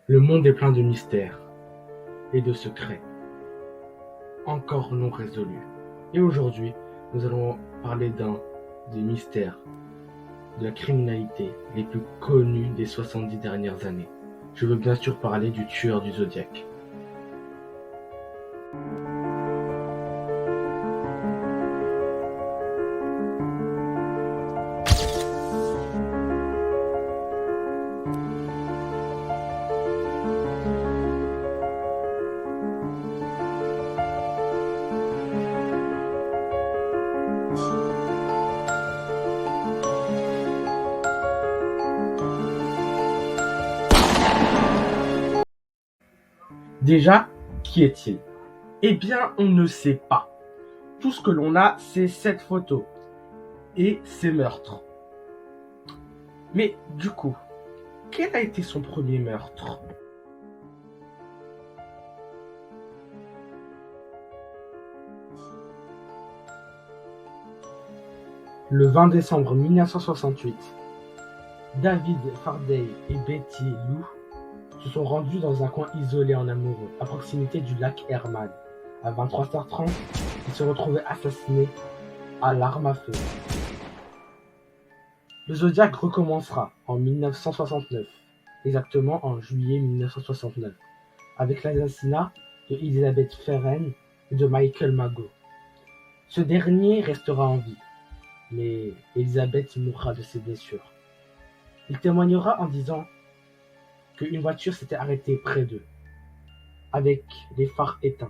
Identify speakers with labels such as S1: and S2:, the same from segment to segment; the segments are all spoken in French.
S1: Le monde est plein de mystères et de secrets, encore non résolus. Et aujourd'hui, nous allons parler d'un des mystères de la criminalité les plus connus des 70 dernières années. Je veux bien sûr parler du tueur du Zodiac. Déjà, qui est-il? Eh bien, on ne sait pas. Tout ce que l'on a, c'est cette photo et ces meurtres. Mais du coup, quel a été son premier meurtre? Le 20 décembre 1968, David Farday et Betty Lou se sont rendus dans un coin isolé en amoureux, à proximité du lac Herman. À 23h30, ils se retrouvaient assassinés à l'arme à feu. Le Zodiac recommencera en 1969, exactement en juillet 1969, avec l'assassinat de Elizabeth Ferren et de Michael Mago. Ce dernier restera en vie, mais Elizabeth mourra de ses blessures. Il témoignera en disant qu'une voiture s'était arrêtée près d'eux, avec les phares éteints,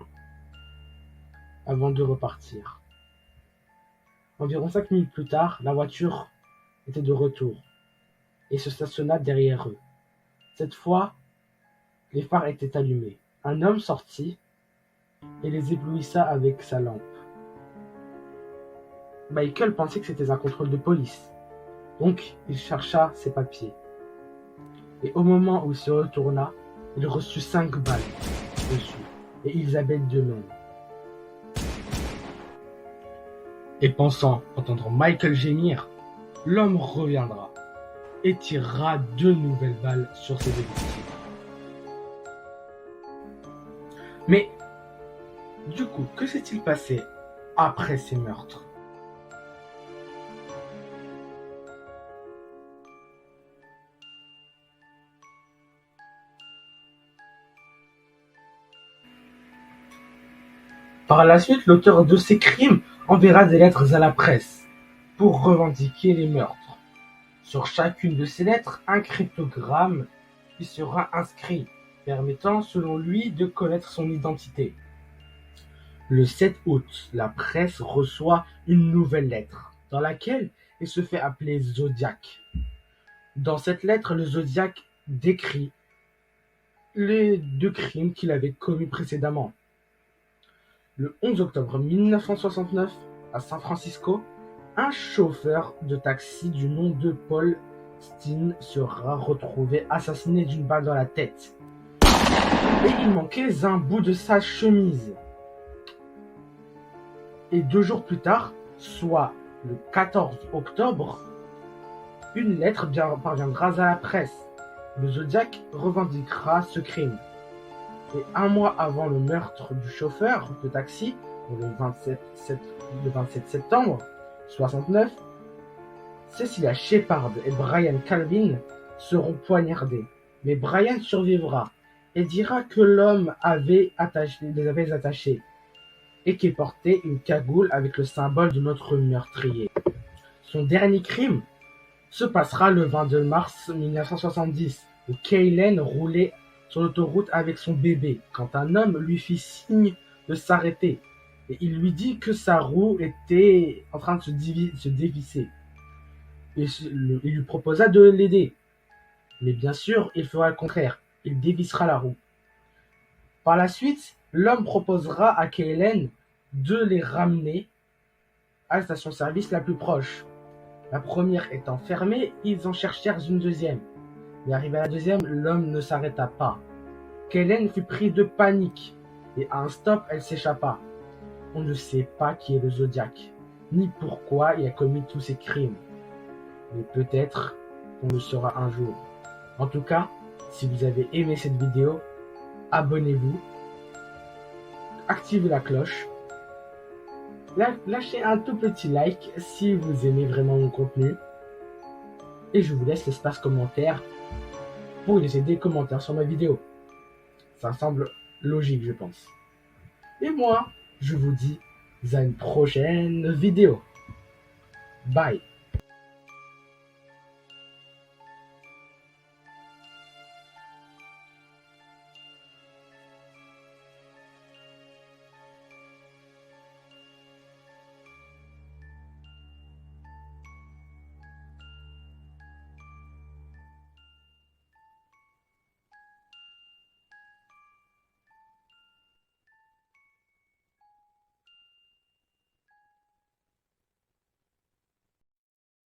S1: avant de repartir. Environ 5 minutes plus tard, la voiture était de retour et se stationna derrière eux. Cette fois, les phares étaient allumés. Un homme sortit et les éblouissa avec sa lampe. Michael pensait que c'était un contrôle de police, donc il chercha ses papiers. Et au moment où il se retourna, il reçut 5 balles dessus, et Elizabeth de même. Et pensant entendre Michael gémir, l'homme reviendra et tirera 2 nouvelles balles sur ses deux victimes. Mais, du coup, que s'est-il passé après ces meurtres? Par la suite, l'auteur de ces crimes enverra des lettres à la presse pour revendiquer les meurtres. Sur chacune de ces lettres, un cryptogramme qui sera inscrit, permettant selon lui de connaître son identité. Le 7 août, la presse reçoit une nouvelle lettre, dans laquelle il se fait appeler Zodiac. Dans cette lettre, le Zodiac décrit les 2 crimes qu'il avait commis précédemment. Le 11 octobre 1969, à San Francisco, un chauffeur de taxi du nom de Paul Stine sera retrouvé assassiné d'une balle dans la tête. Et il manquait un bout de sa chemise. Et 2 jours plus tard, soit le 14 octobre, une lettre parviendra à la presse. Le Zodiac revendiquera ce crime. Et 1 mois avant le meurtre du chauffeur de taxi, le 27 septembre 69, Cecilia Shepard et Brian Calvin seront poignardés. Mais Brian survivra et dira que l'homme les avait attachés et qu'il portait une cagoule avec le symbole de notre meurtrier. Son dernier crime se passera le 22 mars 1970, où Kaylen roulait sur l'autoroute avec son bébé, quand un homme lui fit signe de s'arrêter, et il lui dit que sa roue était en train de se dévisser. Il lui proposa de l'aider, mais bien sûr, il fera le contraire, il dévissera la roue. Par la suite, l'homme proposera à Kaylen de les ramener à la station-service la plus proche. La première étant fermée, ils en cherchèrent une deuxième. Mais arrivé à la deuxième, l'homme ne s'arrêta pas. Kaylen fut pris de panique, et à un stop, elle s'échappa. On ne sait pas qui est le Zodiac, ni pourquoi il a commis tous ces crimes. Mais peut-être qu'on le saura un jour. En tout cas, Si vous avez aimé cette vidéo, abonnez-vous, activez la cloche, lâchez un tout petit like si vous aimez vraiment mon contenu. Et je vous laisse l'espace commentaire pour laisser des commentaires sur ma vidéo. Ça semble logique, je pense. Et moi, je vous dis à une prochaine vidéo. Bye.